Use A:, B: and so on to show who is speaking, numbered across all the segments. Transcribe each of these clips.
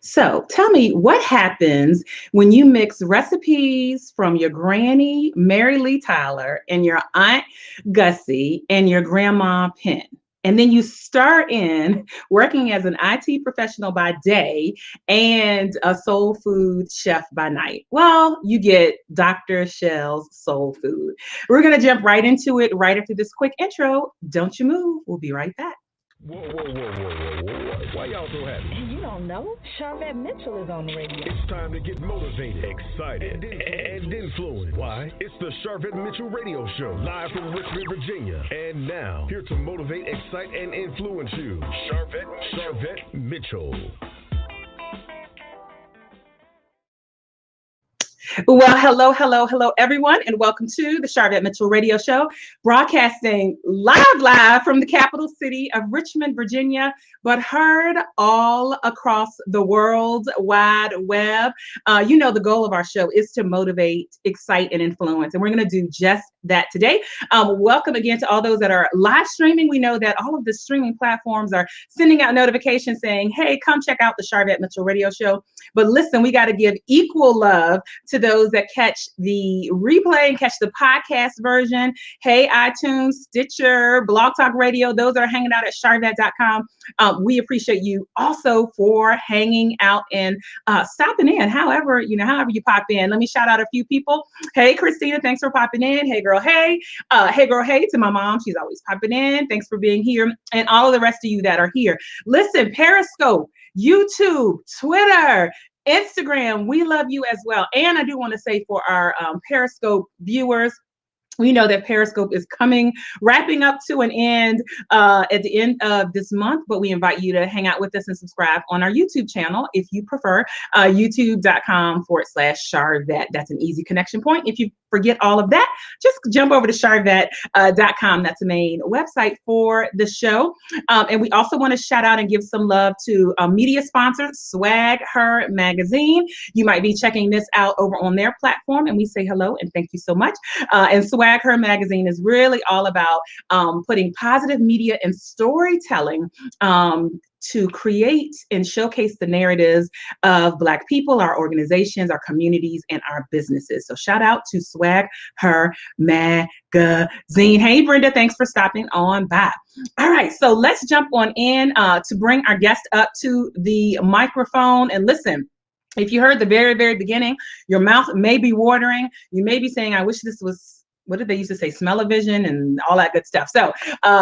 A: So tell me what happens when you mix recipes from your granny, Mary Lee Tyler, and your aunt Gussie and your grandma Penn. And then you start in working as an IT professional by day and a soul food chef by night. Well, you get Dr. Shell's Soul Food. We're going to jump right into it right after this quick intro. Don't you move. We'll be right back.
B: Whoa, whoa, whoa, whoa, whoa, whoa. Why y'all so happy?
C: You don't know? Charvette Mitchell is on the radio.
B: It's time to get motivated, excited, and influenced. Why? It's the Charvette Mitchell Radio Show, live from Richmond, Virginia. And now, here to motivate, excite, and influence you, Charvette Mitchell.
A: Well, hello, everyone, and welcome to the Charvette Mitchell Radio Show, broadcasting live from the capital city of Richmond, Virginia, but heard all across the world wide web. The goal of our show is to motivate, excite, and influence, and we're going to do just that today. Welcome again to all those that are live streaming. We know that all of the streaming platforms are sending out notifications saying, hey, come check out the Charvette Mitchell Radio Show. But listen, we got to give equal love to those that catch the replay and catch the podcast version. Hey, iTunes, Stitcher, Blog Talk Radio, those that are hanging out at charvette.com. We appreciate you also for hanging out and stopping in. However you pop in. Let me shout out a few people. Hey, Christina, thanks for popping in. Hey, girl, hey. Hey, girl, hey to my mom. She's always popping in. Thanks for being here. And all of the rest of you that are here. Listen, Periscope, YouTube, Twitter, Instagram, we love you as well. And I do want to say for our Periscope viewers, we know that Periscope is wrapping up to an end at the end of this month, but we invite you to hang out with us and subscribe on our YouTube channel if you prefer, youtube.com/Charvette. That's an easy connection point. If you forget all of that, just jump over to charvette.com. That's the main website for the show. And we also want to shout out and give some love to media sponsor, Swag Her Magazine. You might be checking this out over on their platform, and we say hello and thank you so much. And Swag Her Magazine is really all about putting positive media and storytelling to create and showcase the narratives of Black people, our organizations, our communities, and our businesses. So shout out to Swag Her Magazine. Hey, Brenda, thanks for stopping on by. All right, so let's jump on in to bring our guest up to the microphone. And listen, if you heard the very, very beginning, your mouth may be watering. You may be saying, I wish this was, what did they used to say? Smell-o-vision and all that good stuff. So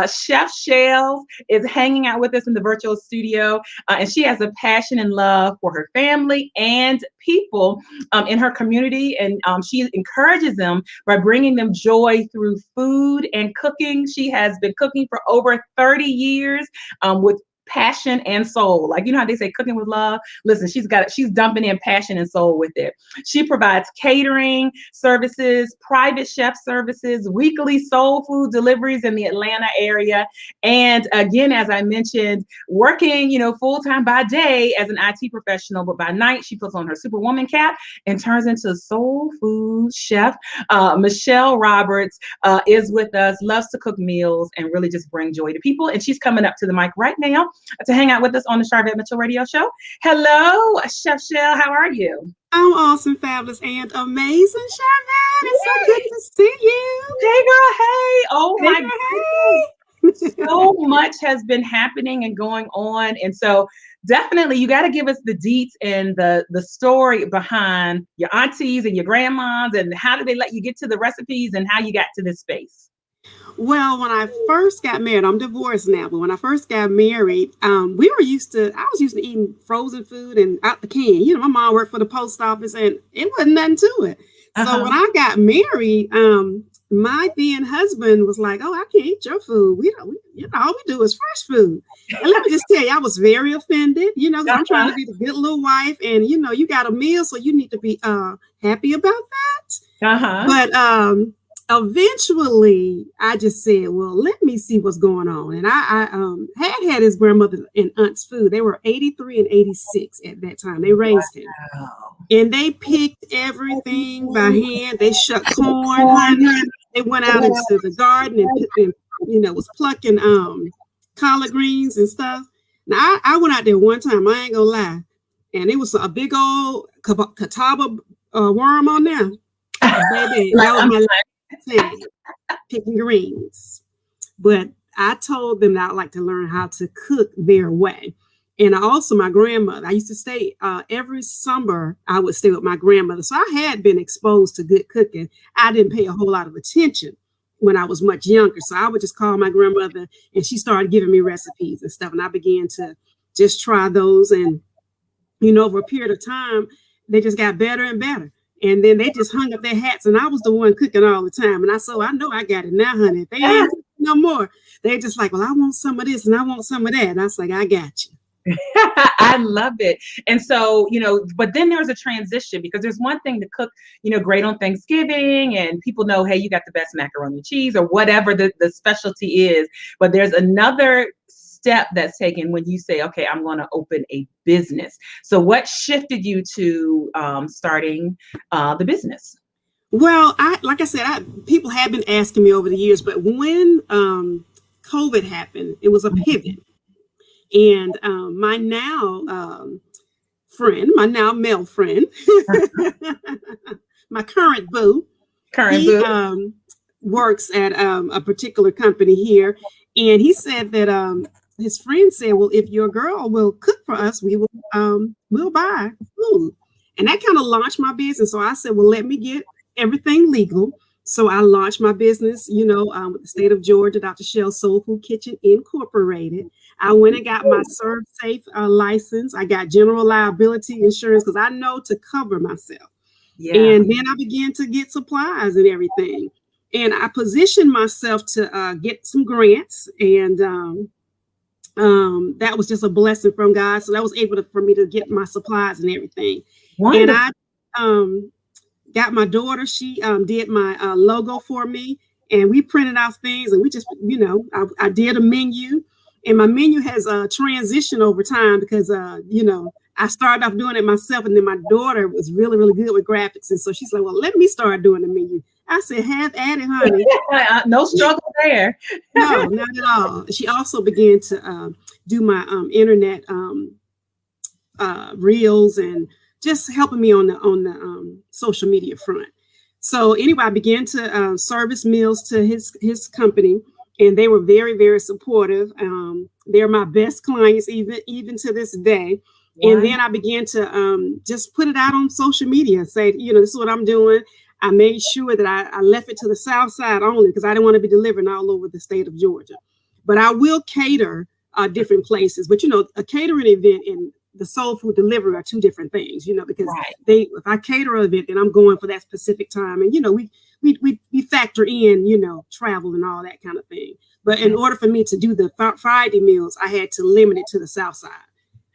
A: Chef Shells is hanging out with us in the virtual studio, and she has a passion and love for her family and people in her community, and she encourages them by bringing them joy through food and cooking. She has been cooking for over 30 years with passion and soul. Like, you know how they say cooking with love? Listen, she's dumping in passion and soul with it. She provides catering services, private chef services, weekly soul food deliveries in the Atlanta area. And again, as I mentioned, working, full-time by day as an IT professional, but by night she puts on her Superwoman cap and turns into soul food chef. Michelle Roberts is with us, loves to cook meals and really just bring joy to people. And she's coming up to the mic right now to hang out with us on the Charvette Mitchell Radio Show. Hello, Chef Shell. How are you?
D: I'm awesome, fabulous, and amazing, Charvette. It's so good to see you.
A: Hey, girl. Hey. Oh,
D: hey,
A: my goodness. So much has been happening and going on. And so definitely you got to give us the deets and the story behind your aunties and your grandmas and how did they let you get to the recipes and how you got to this space.
D: Well, when I first got married, I'm divorced now, but when I first got married, I was used to eating frozen food and out the can. My mom worked for the post office and it wasn't nothing to it. So when I got married, my then husband was like, oh, I can't eat your food. All we do is fresh food. And let me just tell you, I was very offended, I'm trying to be the good little wife and, you got a meal, so you need to be happy about that. But eventually, I just said, well, let me see what's going on. And I had his grandmother and aunt's food. They were 83 and 86 at that time. They raised him. And they picked everything by hand. They shucked corn. They went out into the garden and was plucking collard greens and stuff. Now, I went out there one time. I ain't going to lie. and it was a big old catawba worm on there. Baby, that was my last time picking greens. But I told them that I'd like to learn how to cook their way. And also my grandmother, I used to stay every summer, I would stay with my grandmother. So I had been exposed to good cooking. I didn't pay a whole lot of attention when I was much younger. So I would just call my grandmother and she started giving me recipes and stuff. And I began to just try those. And, you know, over a period of time, they just got better and better. And then they just hung up their hats and I was the one cooking all the time. And I know I got it now, honey. They ain't cooking no more. They're just like, well, I want some of this and I want some of that. And I was like, I got you.
A: I love it. And so, you know, but then there's a transition because there's one thing to cook, you know, great on Thanksgiving and people know, hey, you got the best macaroni and cheese or whatever the specialty is. But there's another step that's taken when you say, okay, I'm going to open a business. So what shifted you to starting the business?
D: Well, like I said, people have been asking me over the years, but when COVID happened, it was a pivot. And my now male friend, my current boo, works at a particular company here. And he said that his friend said, well, if your girl will cook for us, we'll buy food. And that kind of launched my business. So I said, well, let me get everything legal. So I launched my business, you know, with the state of Georgia, Dr. Shell Soul Food Kitchen Incorporated. I went and got my ServSafe license. I got general liability insurance because I know to cover myself. Yeah. And then I began to get supplies and everything. And I positioned myself to get some grants. And that was just a blessing from God. So that was able for me to get my supplies and everything. Wonderful. And I got my daughter, she did my logo for me. And we printed out things and we just, you know, I did a menu. And my menu has transitioned over time because, you know, I started off doing it myself. And then my daughter was really, really good with graphics. And so she's like, well, let me start doing the menu. I said, have at it, honey.
A: No struggle there.
D: No, not at all. She also began to do my internet reels and just helping me on the social media front. So anyway, I began to service meals to his company. And they were very, very supportive. They're my best clients, even to this day. Wow. And then I began to just put it out on social media, say, you know, this is what I'm doing. I made sure that I left it to the South Side only because I didn't want to be delivering all over the state of Georgia. But I will cater different places. But, you know, a catering event and the soul food delivery are two different things, you know, because if I cater an event, then I'm going for that specific time. And, you know, we factor in, you know, travel and all that kind of thing. But in order for me to do the Friday meals, I had to limit it to the South Side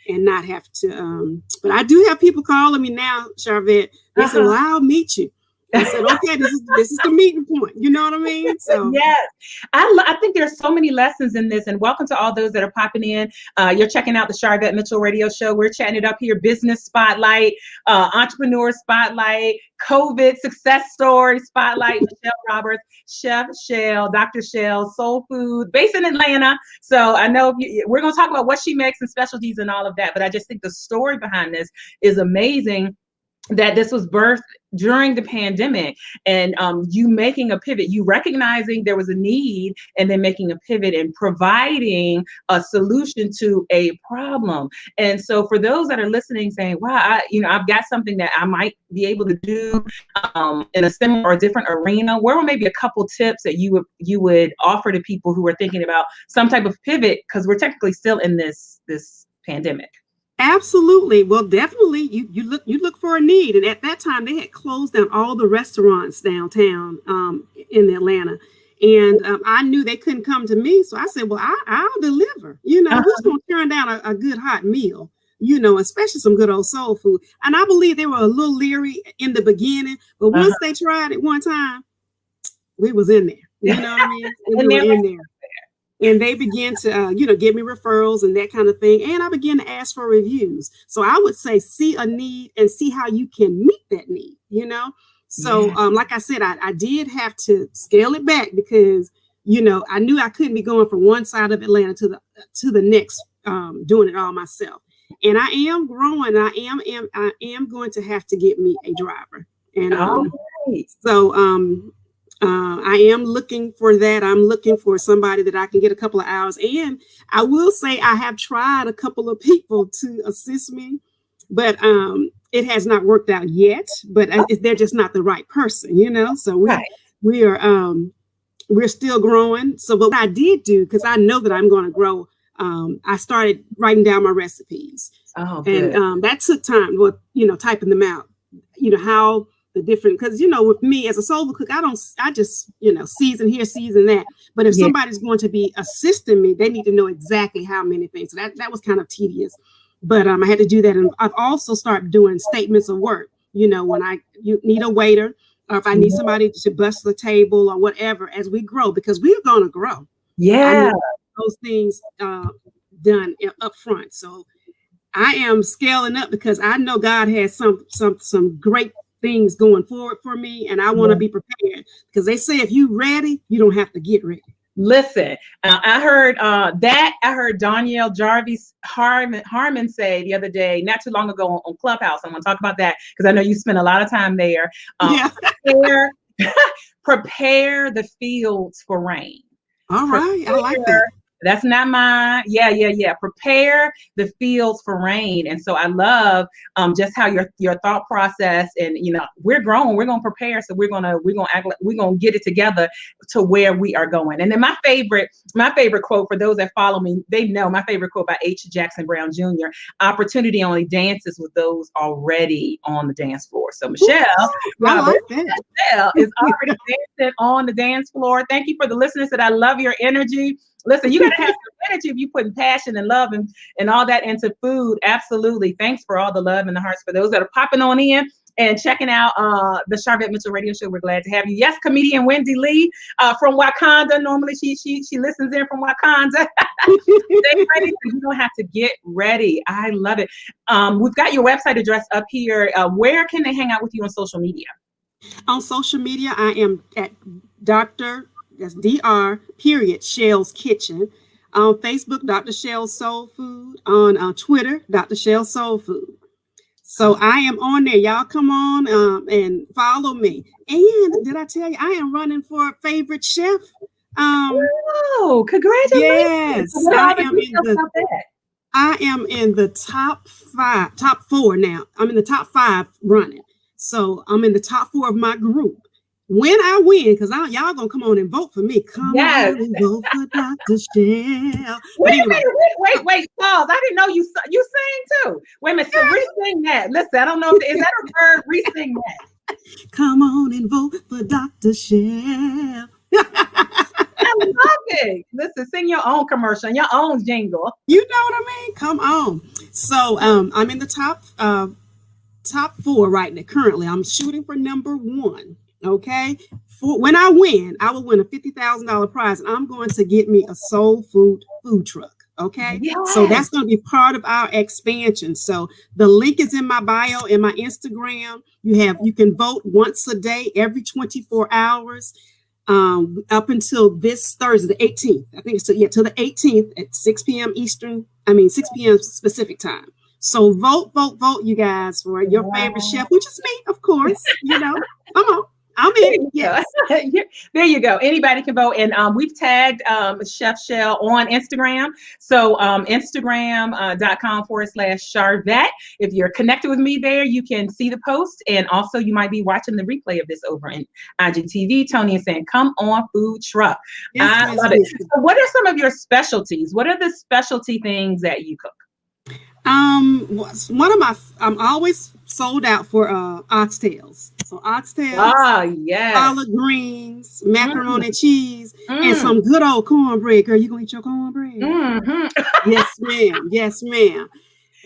D: and not have to. But I do have people calling me now, Sharvette. They said, well, I'll meet you. I said, okay, this is the meeting point. You know what I mean? So
A: yes, I think there's so many lessons in this. And welcome to all those that are popping in. You're checking out the Sharvette Mitchell Radio Show. We're chatting it up here. Business spotlight, entrepreneur spotlight, COVID success story spotlight. Michelle Roberts, Chef Shell, Dr. Shell, Soul Food, based in Atlanta. So I know we're going to talk about what she makes and specialties and all of that. But I just think the story behind this is amazing. That this was birthed during the pandemic and you making a pivot, you recognizing there was a need and then making a pivot and providing a solution to a problem. And so for those that are listening saying, wow, I've got something that I might be able to do in a similar or different arena, where were maybe a couple tips that you would offer to people who are thinking about some type of pivot? Because we're technically still in this pandemic.
D: Absolutely. Well, definitely you look for a need. And at that time they had closed down all the restaurants downtown in Atlanta. And I knew they couldn't come to me. So I said, well, I'll deliver. You know, who's going to turn down a good hot meal? You know, especially some good old soul food. And I believe they were a little leery in the beginning. But once they tried it one time, we was in there. You know what I mean? We were in there. And they began to, give me referrals and that kind of thing. And I began to ask for reviews. So I would say, see a need and see how you can meet that need, you know? So like I said, I did have to scale it back because, you know, I knew I couldn't be going from one side of Atlanta to the next, doing it all myself. and I am growing. I am going to have to get me a driver. And
A: Right.
D: so I am looking for that. I'm looking for somebody that I can get a couple of hours. And I will say I have tried a couple of people to assist me, but it has not worked out yet. But they're just not the right person, you know. So we're still growing. So, but what I did do, because I know that I'm going to grow, I started writing down my recipes.
A: Oh, good.
D: And that took time. Well, you know, typing them out. You know how the different, because you know, with me as a soul food cook, I just, you know, season here, season that. But if somebody's going to be assisting me, they need to know exactly how many things. So that was kind of tedious. But I had to do that. And I've also started doing statements of work. You know, when you need a waiter, or if I need somebody to bust the table or whatever, as we grow, because we're going to grow.
A: Yeah.
D: Those things done up front. So I am scaling up because I know God has some great things going forward for me, and I want to be prepared, because they say if you're ready, you don't have to get ready.
A: Listen, I heard I heard Danielle Jarvis Harmon say the other day, not too long ago on Clubhouse. I'm going to talk about that because I know you spend a lot of time there. Prepare the fields for rain.
D: All right, I like that.
A: That's not mine. Yeah. Prepare the fields for rain. And so I love just how your thought process, and you know, we're growing, we're gonna prepare. So we're gonna act like we're gonna get it together to where we are going. And then my favorite quote, for those that follow me, they know my favorite quote by H. Jackson Brown Jr. Opportunity only dances with those already on the dance floor. So Michelle Michelle is already dancing on the dance floor. Thank you for the listeners that I love your energy. Listen, you gotta have some energy if you're putting passion and love and all that into food. Absolutely. Thanks for all the love and the hearts for those that are popping on in and checking out the Sharvette Mitchell Radio Show. We're glad to have you. Yes, comedian Wendy Lee from Wakanda. Normally she listens in from Wakanda. Stay ready. You don't have to get ready. I love it. We've got your website address up here. Where can they hang out with you on social media?
D: On social media, I am at Dr. Shell's Kitchen. On Facebook, Dr. Shell's Soul Food. On Twitter, Dr. Shell's Soul Food. So I am on there. Y'all come on and follow me. And did I tell you, I am running for a favorite chef.
A: Oh, congratulations.
D: Yes. I am in the top 4 now. I'm in the top 5 running. So I'm in the top 4 of my group. When I win, because y'all gonna come on and vote for me. Come on and vote for Dr. Shell.
A: Wait a minute, wait, pause. I didn't know you sing too. Wait a minute, so re-sing that. Listen, I don't know is that a verb? Re-sing that.
D: Come on and vote for Dr. Shell.
A: I love it. Listen, sing your own commercial, your own jingle.
D: You know what I mean? Come on. So I'm in the top 4 right now. Currently, I'm shooting for number 1. Okay. When I win, I will win a $50,000 prize, and I'm going to get me a soul food truck. Okay. Yes. So that's going to be part of our expansion. So the link is in my bio, in my Instagram. You can vote once a day, every 24 hours, up until this Thursday, the 18th. I think it's till the 18th at 6 p.m. 6 p.m. Specific time. So vote, you guys, for your favorite chef, which is me, of course. You know, come on. I'm in. Yes.
A: There you go. Anybody can vote. And we've tagged Chef Shell on Instagram. So Instagram.com/Sharvette. If you're connected with me there, you can see the post. And also you might be watching the replay of this over in IGTV. Tony is saying, come on, food truck. Yes, I love it. So what are some of your specialties? What are the specialty things that you cook?
D: I'm always sold out for oxtails. So oxtails, collard greens, macaroni and cheese, and some good old cornbread. Girl, you gonna eat your cornbread? Mm-hmm. Yes, ma'am.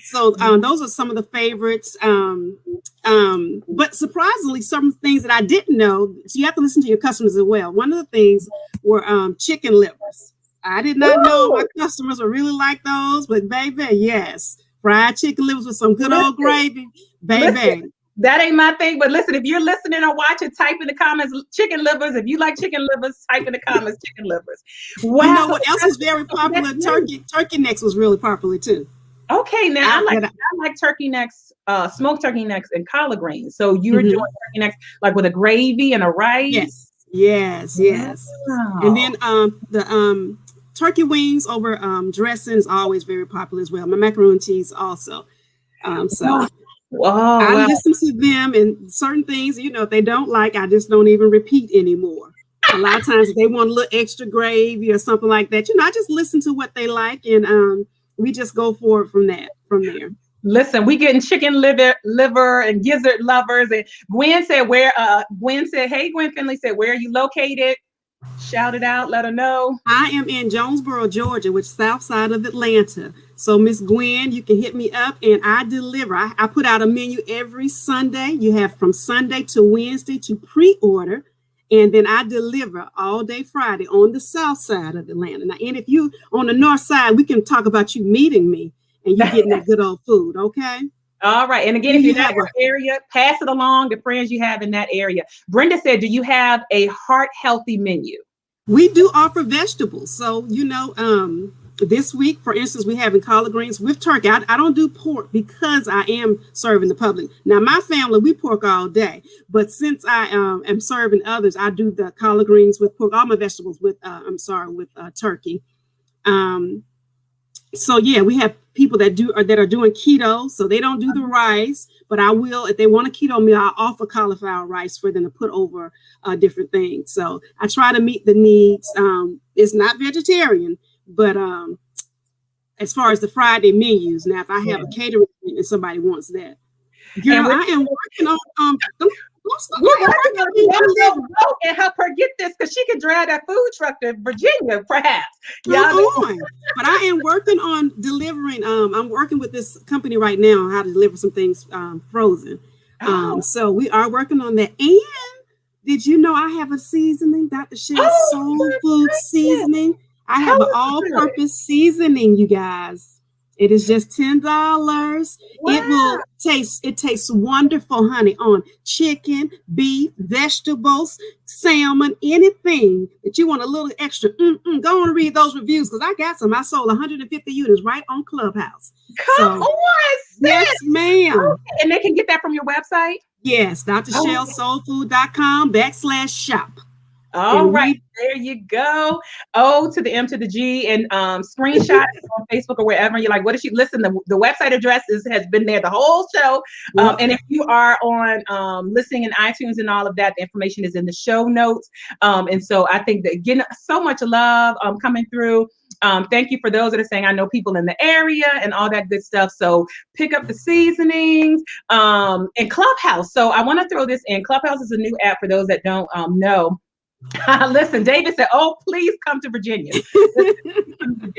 D: So those are some of the favorites. But surprisingly, some things that I didn't know. So you have to listen to your customers as well. One of the things were chicken livers. I did not know my customers would really like those, but baby, yes. Fried chicken livers with some good old gravy, baby.
A: Listen, that ain't my thing, but listen, if you're listening or watching, type in the comments, chicken livers. If you like chicken livers, type in the comments, chicken livers.
D: Wow. You know what else is very popular? Turkey necks was really popular too.
A: Okay, now I like turkey necks, smoked turkey necks and collard greens. So you're doing turkey necks like with a gravy and a rice.
D: Yes.
A: Wow.
D: And then the turkey wings over dressing is always very popular as well. My macaroni and cheese also. So I listen to them, and certain things, if they don't like, I just don't even repeat anymore. A lot of times if they want a little extra gravy or something like that, I just listen to what they like, and we just go forward from there.
A: Listen, we getting chicken liver and gizzard lovers. And Gwen said, hey, Gwen Finley said, where are you located? Shout it out, let her know.
D: I am in Jonesboro, Georgia, which is south side of Atlanta. So Miss Gwen, you can hit me up, and I deliver. I put out a menu every Sunday. You have from Sunday to Wednesday to pre-order. And then I deliver all day Friday on the south side of Atlanta. Now, and if you on the north side, we can talk about you meeting me and you getting that good old food, okay?
A: All right. And again, if you're not in your area, pass it along to friends you have in that area. Brenda said, do you have a heart-healthy menu?
D: We do offer vegetables. So, this week, for instance, we have collard greens with turkey. I don't do pork because I am serving the public. Now, my family, we pork all day. But since I am serving others, I do the collard greens with pork, all my vegetables with turkey. So, yeah, we have people that are doing keto. So they don't do the rice, but I will, if they want a keto meal, I'll offer cauliflower rice for them to put over different things. So I try to meet the needs. It's not vegetarian. But as far as the Friday menus, now if I have a catering and somebody wants that, I am working on.
A: And help her get this because she can drive that food truck to Virginia, perhaps.
D: But I am working on delivering. I'm working with this company right now on how to deliver some things frozen. So we are working on that. And did you know I have a seasoning, Dr. Shell Soul Food seasoning? I have an all-purpose seasoning, you guys. It is just $10. Wow. It tastes wonderful, honey, on chicken, beef, vegetables, salmon, anything that you want a little extra. Go on and read those reviews because I got some. I sold 150 units right on Clubhouse.
A: Come on,
D: yes, ma'am.
A: Okay. And they can get that from your website?
D: Yes, drshellsoulfood.com/shop.
A: All right, there you go. O to the M to the G, and screenshot it on Facebook or wherever. You're like, what is she? Listen, the website address has been there the whole show. And if you are on listening in iTunes and all of that, the information is in the show notes. And so I think that getting so much love coming through. Thank you for those that are saying, I know people in the area and all that good stuff. So pick up the seasonings and Clubhouse. So I want to throw this in. Clubhouse is a new app for those that don't know. Listen, David said, please come to Virginia.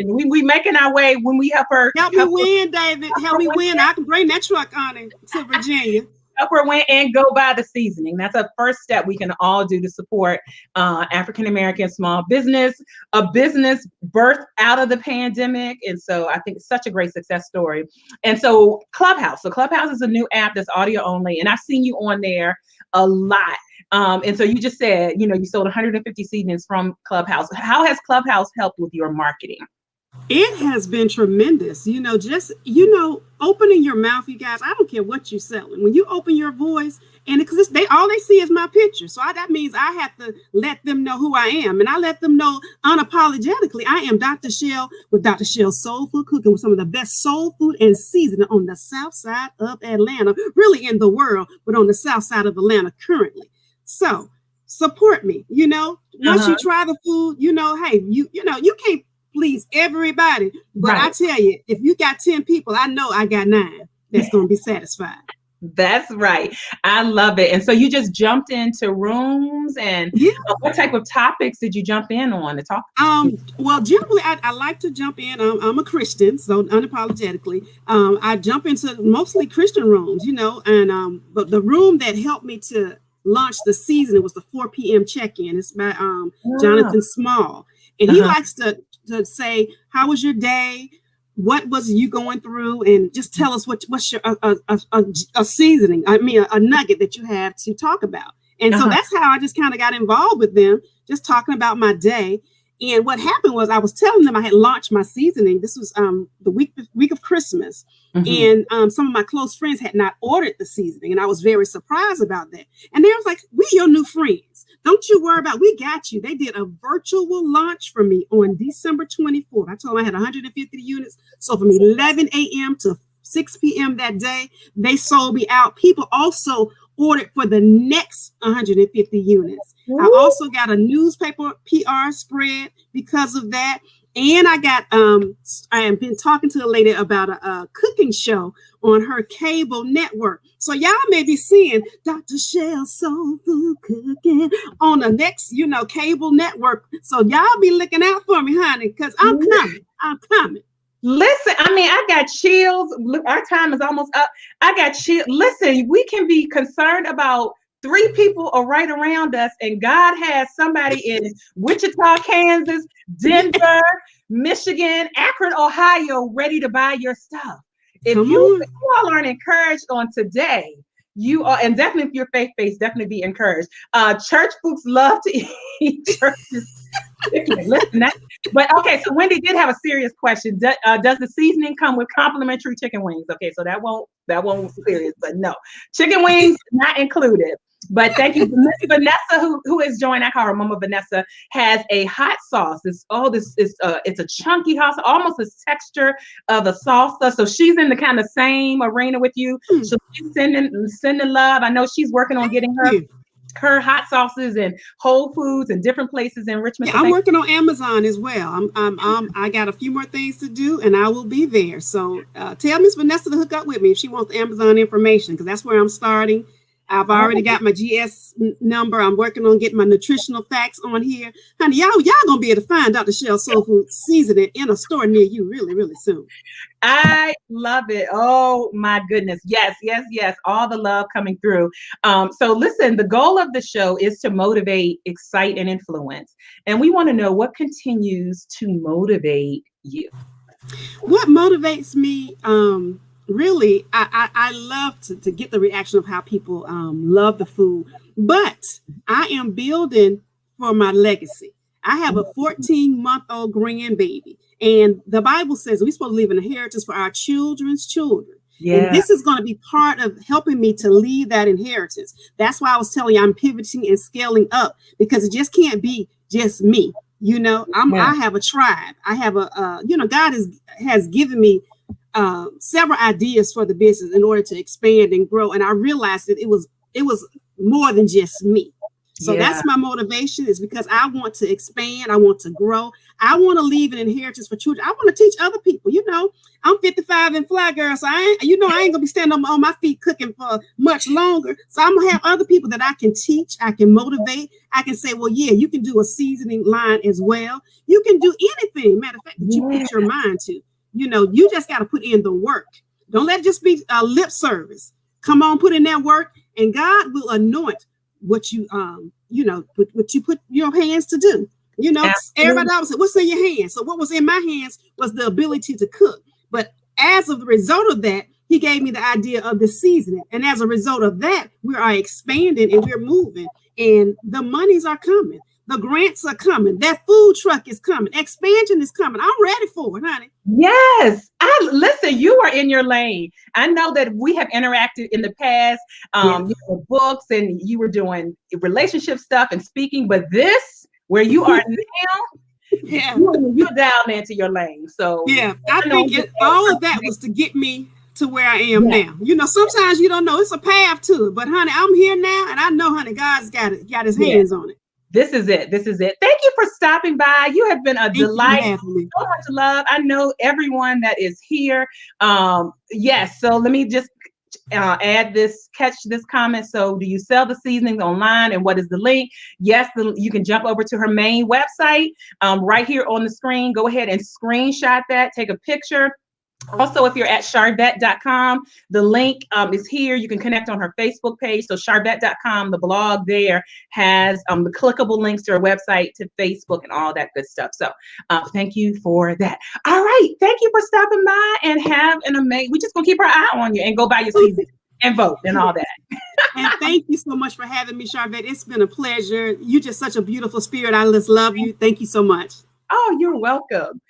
A: we making our way when we help her.
D: Help me win, David. Help me win. I can bring that truck on it to Virginia.
A: Help her win and go buy the seasoning. That's a first step we can all do to support African-American small business, a business birthed out of the pandemic. And so I think it's such a great success story. And so Clubhouse. So Clubhouse is a new app that's audio only. And I've seen you on there a lot. And so you just said, you sold 150 seasonings from Clubhouse. How has Clubhouse helped with your marketing?
D: It has been tremendous. Opening your mouth, you guys, I don't care what you're selling. When you open your voice, and because all they see is my picture. So that means I have to let them know who I am. And I let them know unapologetically, I am Dr. Shell with Dr. Shell Soul Food Cooking with some of the best soul food and seasoning on the south side of Atlanta, really in the world, but on the south side of Atlanta currently. So support me, once you try the food, hey, you can't please everybody. But right. I tell you, if you got 10 people, I know I got 9 that's going to be satisfied.
A: That's right. I love it. And so you just jumped into rooms and what type of topics did you jump in on to talk?
D: Well, generally I like to jump in. I'm a Christian, so unapologetically, I jump into mostly Christian rooms, and but the room that helped me to launch the season, it was the 4 p.m. check-in. It's by Jonathan Small. And he likes to say, how was your day? What was you going through? And just tell us what's your a seasoning. I mean, a nugget that you have to talk about. And so that's how I just kind of got involved with them, just talking about my day. And what happened was I was telling them I had launched my seasoning. This was the week of Christmas. And some of my close friends had not ordered the seasoning. And I was very surprised about that. And they was like, we your new friends. Don't you worry about it. We got you. They did a virtual launch for me on December 24th. I told them I had 150 units. So from 11 a.m. to 6 p.m. that day, they sold me out. People also ordered for the next 150 units. Ooh. I also got a newspaper PR spread because of that. And I got, I have been talking to a lady about a cooking show on her cable network. So y'all may be seeing Dr. Shell's Soul Food Cooking on the next, cable network. So y'all be looking out for me, honey, because I'm coming.
A: Listen, I got chills. Look, our time is almost up. I got chills. Listen, we can be concerned about 3 people are right around us, and God has somebody in Wichita, Kansas, Denver, Michigan, Akron, Ohio, ready to buy your stuff. If you all aren't encouraged on today, you are, and definitely if you're faith-based, definitely be encouraged. Church folks love to eat churches. Listen, but okay, so Wendy did have a serious question. Does the seasoning come with complimentary chicken wings? Okay, so that won't be serious, but no, chicken wings not included. But thank you, Vanessa, who is joined. I call her Mama Vanessa. Has a hot sauce. It's a chunky hot sauce, almost the texture of a salsa. So she's in the kind of same arena with you. So she's sending love. I know she's working on getting her hot sauces and Whole Foods and different places in Richmond.
D: Yeah, I'm working on Amazon as well. I got a few more things to do, and I will be there. So tell Miss Vanessa to hook up with me if she wants the Amazon information, because that's where I'm starting. I've already got my GS number. I'm working on getting my nutritional facts on here. Honey, y'all gonna be able to find Dr. Shell's Soul Food Seasoning in a store near you really, really soon.
A: I love it. Oh my goodness. Yes. All the love coming through. So listen, the goal of the show is to motivate, excite, and influence. And we want to know what continues to motivate you.
D: What motivates me, really, I love to get the reaction of how people love the food, but I am building for my legacy. I have a 14-month-old grandbaby, and the Bible says we're supposed to leave an inheritance for our children's children. Yeah. And this is going to be part of helping me to leave that inheritance. That's why I was telling you I'm pivoting and scaling up, because it just can't be just me. I have a tribe. I have God has given me several ideas for the business in order to expand and grow. And I realized that it was more than just me. So that's my motivation, is because I want to expand. I want to grow. I want to leave an inheritance for children. I want to teach other people. I'm 55 and fly girl. So I ain't gonna be standing on my feet cooking for much longer. So I'm gonna have other people that I can teach. I can motivate. I can say, well, yeah, you can do a seasoning line as well. You can do anything. Matter of fact, that you put your mind to. You just got to put in the work. Don't let it just be a lip service. Come on, put in that work, and God will anoint what you, what you put your hands to do. Everybody always said, what's in your hands? So what was in my hands was the ability to cook. But as of the result of that, he gave me the idea of the seasoning. And as a result of that, we are expanding and we're moving, and the monies are coming. The grants are coming. That food truck is coming. Expansion is coming. I'm ready for it, honey.
A: Yes. Listen, you are in your lane. I know that we have interacted in the past, books, and you were doing relationship stuff and speaking, but this, where you are now, you're down into your lane. So
D: I think all of that was to get me to where I am now. Sometimes you don't know. It's a path to it, but honey, I'm here now, and I know, honey, God's got his hands on it.
A: This is it. Thank you for stopping by. You have been a delight. So much love. I know everyone that is here. Yes. So let me just catch this comment. So do you sell the seasonings online, and what is the link? Yes, you can jump over to her main website right here on the screen. Go ahead and screenshot that. Take a picture. Also, if you're at Sharvette.com, the link is here. You can connect on her Facebook page. So Sharvette.com, the blog there has the clickable links to her website, to Facebook, and all that good stuff. So thank you for that. All right. Thank you for stopping by, and have an amazing, we're just going to keep our eye on you and go buy your season and vote and all that.
D: And thank you so much for having me, Sharvette. It's been a pleasure. You're just such a beautiful spirit. I just love you. Thank you so much.
A: Oh, you're welcome.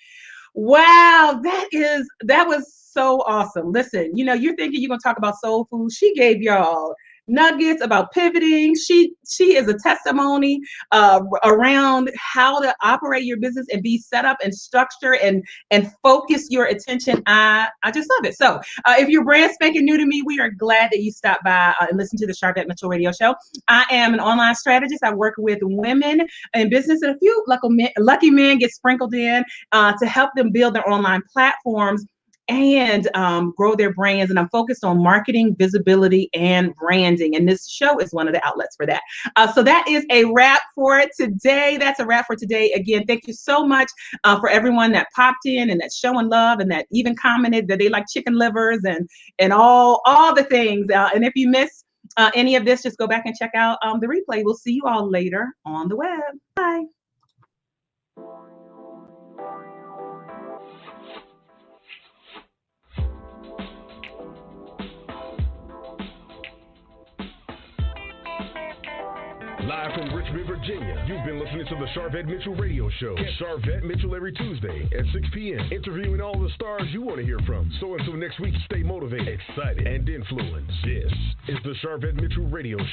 A: Wow, that was so awesome. Listen, you're thinking you're gonna talk about soul food. She gave y'all nuggets about pivoting. She is a testimony around how to operate your business and be set up and structure and focus your attention. I just love it. So if you're brand spanking new to me, we are glad that you stopped by and listened to the Sharvette Mitchell Radio Show. I am an online strategist. I work with women in business, and a few lucky men get sprinkled in to help them build their online platforms and grow their brands. And I'm focused on marketing, visibility, and branding. And this show is one of the outlets for that. So that is a wrap for today. That's a wrap for today. Again, thank you so much for everyone that popped in and that's showing love and that even commented that they like chicken livers and all the things. And if you miss any of this, just go back and check out the replay. We'll see you all later on the web. Bye.
B: Live from Richmond, Virginia, you've been listening to the Sharvette Mitchell Radio Show. Get Sharvette Mitchell every Tuesday at 6 p.m., interviewing all the stars you want to hear from. So until next week, stay motivated, excited, and influenced. This is the Sharvette Mitchell Radio Show.